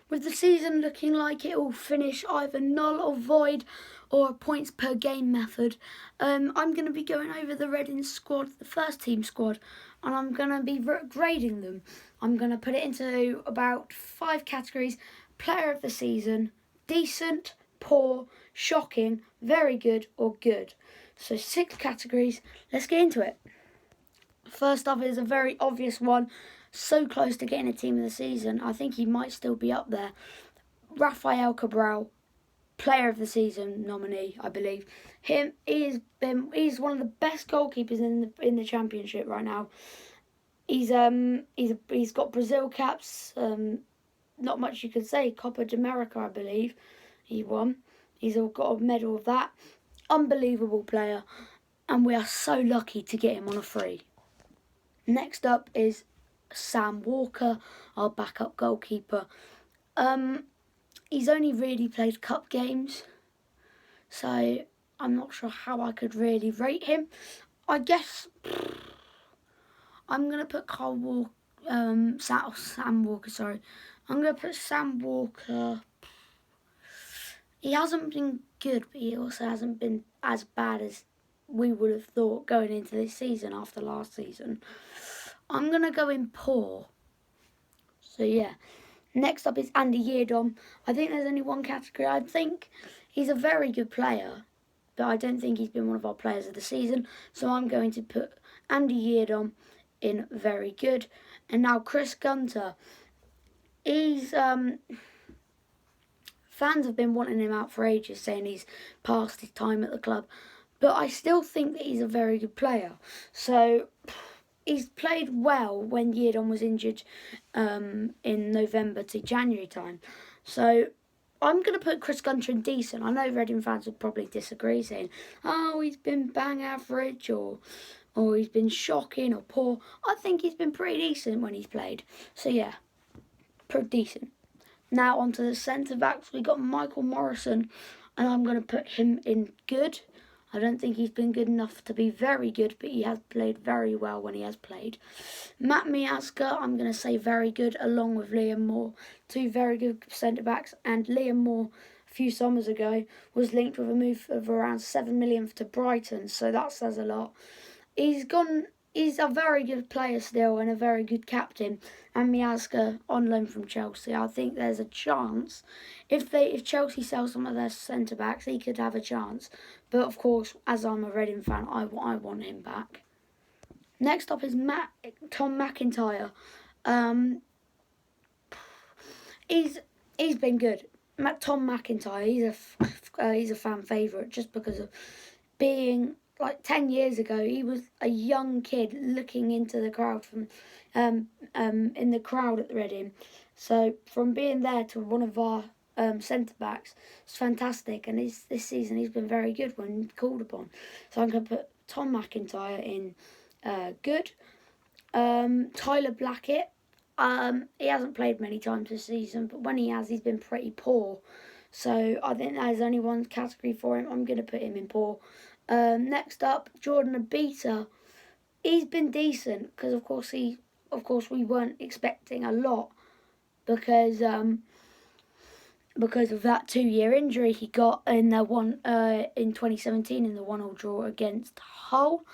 With the season looking like it will finish either null or void or a points per game method, I'm going to be going over the Reading squad, the first team squad, and I'm going to be grading them. I'm going to put it into about 5 categories: player of the season, decent, poor, shocking, very good, or good. So 6 categories. Let's get into it. First up is a very obvious one, so close to getting a team of the season. I think he might still be up there. Rafael Cabral, player of the season nominee, I believe. He's one of the best goalkeepers in the championship right now. He's got Brazil caps. Not much you can say. Copa de America, I believe, he won. He's got a medal of that. Unbelievable player, and we are so lucky to get him on a free. Next up is Sam Walker, our backup goalkeeper. He's only really played cup games, so I'm not sure how I could really rate him. I guess I'm going to put Sam Walker, sorry. I'm going to put Sam Walker. He hasn't been good, but he also hasn't been as bad as we would have thought going into this season after last season. I'm going to go in poor. So yeah. Next up is Andy Yiadom. I think there's only one category. I think he's a very good player, but I don't think he's been one of our players of the season. So I'm going to put Andy Yiadom in very good. And now Chris Gunter. He's fans have been wanting him out for ages, saying he's past his time at the club. But I still think that he's a very good player. So he's played well when Yiadom was injured in November to January time. So I'm going to put Chris Gunter in decent. I know Reading fans would probably disagree, saying, oh, he's been bang average or he's been shocking or poor. I think he's been pretty decent when he's played. So yeah, pretty decent. Now onto the centre-backs. We got Michael Morrison, and I'm going to put him in good. I don't think he's been good enough to be very good, but he has played very well when he has played. Matt Miazga, I'm going to say very good, along with Liam Moore. 2 very good centre-backs, and Liam Moore, a few summers ago, was linked with a move of around 7 million to Brighton, so that says a lot. He's a very good player still and a very good captain. And Miazga on loan from Chelsea. I think there's a chance. If Chelsea sell some of their centre-backs, he could have a chance. But of course, as I'm a Reading fan, I want him back. Next up is Tom McIntyre. He's been good. Tom McIntyre, he's a fan favourite just because of being... Like 10 years ago, he was a young kid looking into the crowd from in the crowd at Reading. So from being there to one of our centre backs, it's fantastic. And this season he's been very good when called upon. So I'm going to put Tom McIntyre in good. Tyler Blackett, he hasn't played many times this season, but when he has, he's been pretty poor. So I think there's only one category for him. I'm going to put him in poor. Next up, Jordan Abita. He's been decent because, of course, we weren't expecting a lot because of that 2-year injury he got in the in 2017 in the 1-1 draw against Hull.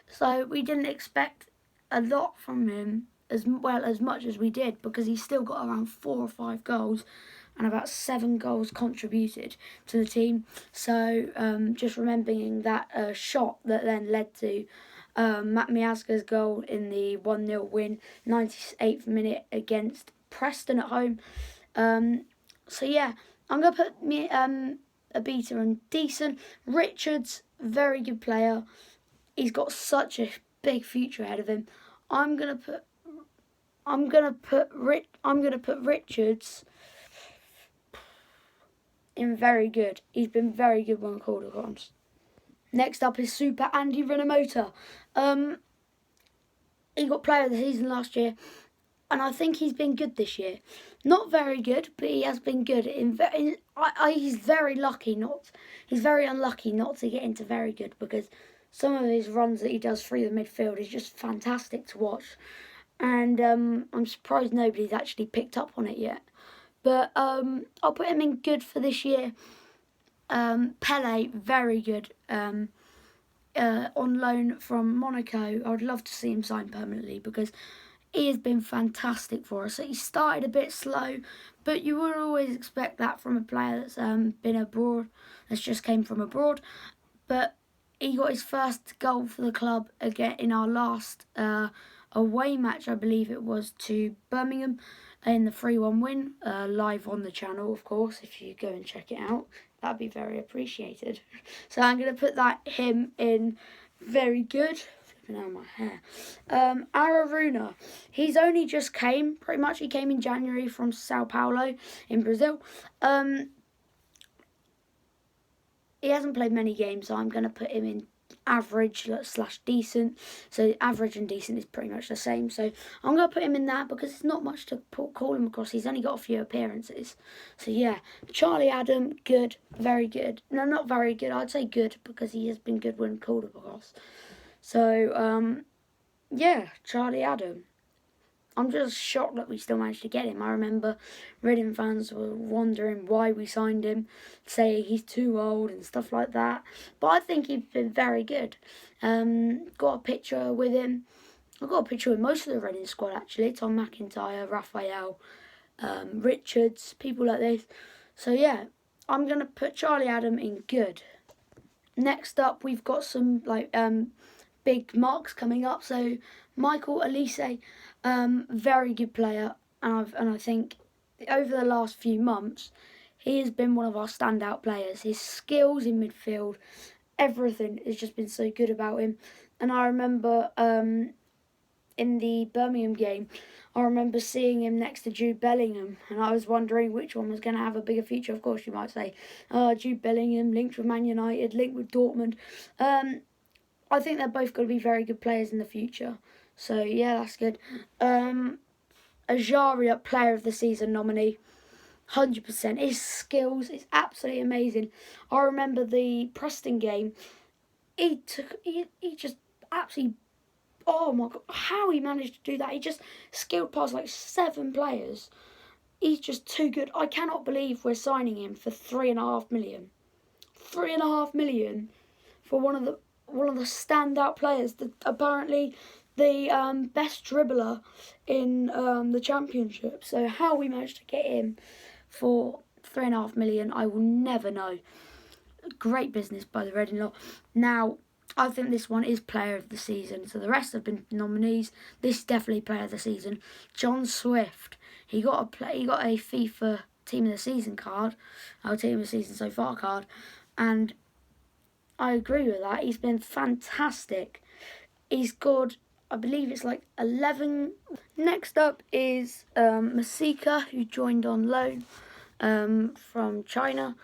So we didn't expect a lot from him as much as we did because he's still got around 4 or 5 goals. And about 7 goals contributed to the team. So just remembering that shot that then led to Matt Miazga's goal in the 1-0 win, 98th minute against Preston at home. So yeah, I'm going to put Abita in decent. Richards, very good player. He's got such a big future ahead of him. I'm gonna put Richards in very good. He's been very good when called upon. Next up is Super Andy Rinomhota. He got player of the season last year, and I think he's been good this year. Not very good, but he has been good. He's very lucky not. He's very unlucky not to get into very good because some of his runs that he does through the midfield is just fantastic to watch, and I'm surprised nobody's actually picked up on it yet. But I'll put him in good for this year. Pele, very good. On loan from Monaco. I would love to see him sign permanently because he has been fantastic for us. He started a bit slow, but you would always expect that from a player that's been abroad, that's just came from abroad. But he got his first goal for the club again in our last away match, I believe it was, to Birmingham in the 3-1 win, live on the channel, of course. If you go and check it out, that'd be very appreciated. So I'm going to put him in very good. Flipping out my hair. Araruna, he's only just came, pretty much. He came in January from Sao Paulo in Brazil. He hasn't played many games, so I'm going to put him in average / decent. So average and decent is pretty much the same. So I'm going to put him in that because it's not much to call him across. He's only got a few appearances. So yeah, Charlie Adam, good, very good. No, not very good. I'd say good because he has been good when called across. So yeah, Charlie Adam. I'm just shocked that we still managed to get him. I remember Reading fans were wondering why we signed him, saying he's too old and stuff like that. But I think he's been very good. Got a picture with him. I got a picture with most of the Reading squad actually. Tom McIntyre, Raphael, Richards, people like this. So yeah, I'm going to put Charlie Adam in good. Next up, we've got some big marks coming up. So Michael Olise, very good player, and I think over the last few months he has been one of our standout players. His skills in midfield, everything has just been so good about him. And I remember in the Birmingham game, I remember seeing him next to Jude Bellingham, and I was wondering which one was going to have a bigger future. Of course, you might say, Jude Bellingham linked with Man United, linked with Dortmund. I think they're both going to be very good players in the future. So, yeah, that's good. Ajaria, Player of the Season nominee. 100%. His skills is absolutely amazing. I remember the Preston game. He just absolutely... Oh, my God. How he managed to do that. He just skilled past 7 players. He's just too good. I cannot believe we're signing him for $3.5 million. $3.5 million for one of the standout players, apparently the best dribbler in the championship. So how we managed to get him for $3.5 million, I will never know. Great business by the Reading lot. Now, I think this one is Player of the Season. So the rest have been nominees. This is definitely Player of the Season. John Swift. He got a FIFA Team of the Season card, our Team of the Season so far card, and I agree with that. He's been fantastic. He's scored, I believe it's 11. Next up is Masika, who joined on loan from China.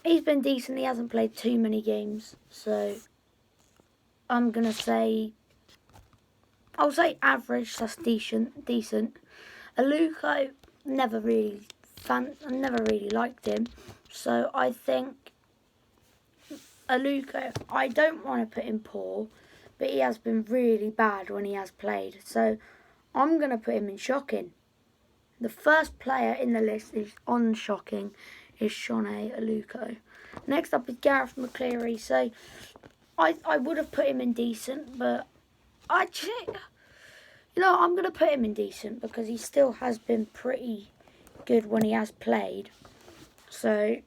He's been decent. He hasn't played too many games. So I'm going to say, I'll say average / decent. Aluko, never really liked him. So I think Aluko, I don't want to put him poor, but he has been really bad when he has played. So I'm going to put him in shocking. The first player in the list is on shocking is Shone Aluko. Next up is Gareth McCleary. So I would have put him in decent, but I'm going to put him in decent because he still has been pretty good when he has played. So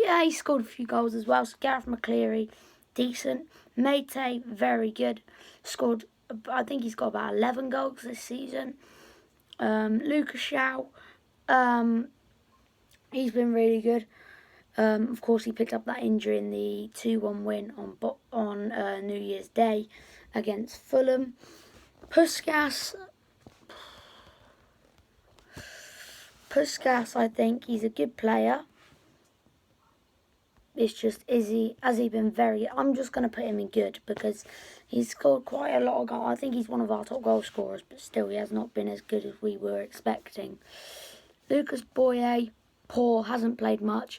yeah, he scored a few goals as well. So Gareth McCleary, decent. Meite, very good. Scored, I think he's got about 11 goals this season. Lucas Shaw, he's been really good. Of course, he picked up that injury in the 2-1 win on New Year's Day against Fulham. Puskas, I think he's a good player. It's just, has he been very... I'm just going to put him in good because he's scored quite a lot of goals. I think he's one of our top goal scorers, but still he has not been as good as we were expecting. Lucas Boye, poor, hasn't played much.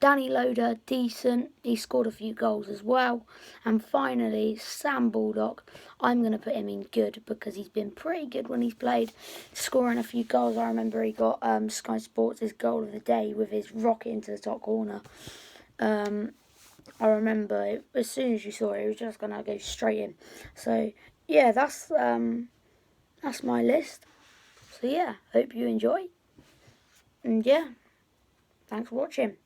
Danny Loader, decent. He scored a few goals as well. And finally, Sam Baldock. I'm going to put him in good because he's been pretty good when he's played, scoring a few goals. I remember he got Sky Sports' goal of the day with his rocket into the top corner. I remember as soon as you saw it, it was just going to go straight in. So, yeah, that's my list. So, yeah, hope you enjoy. And, yeah, thanks for watching.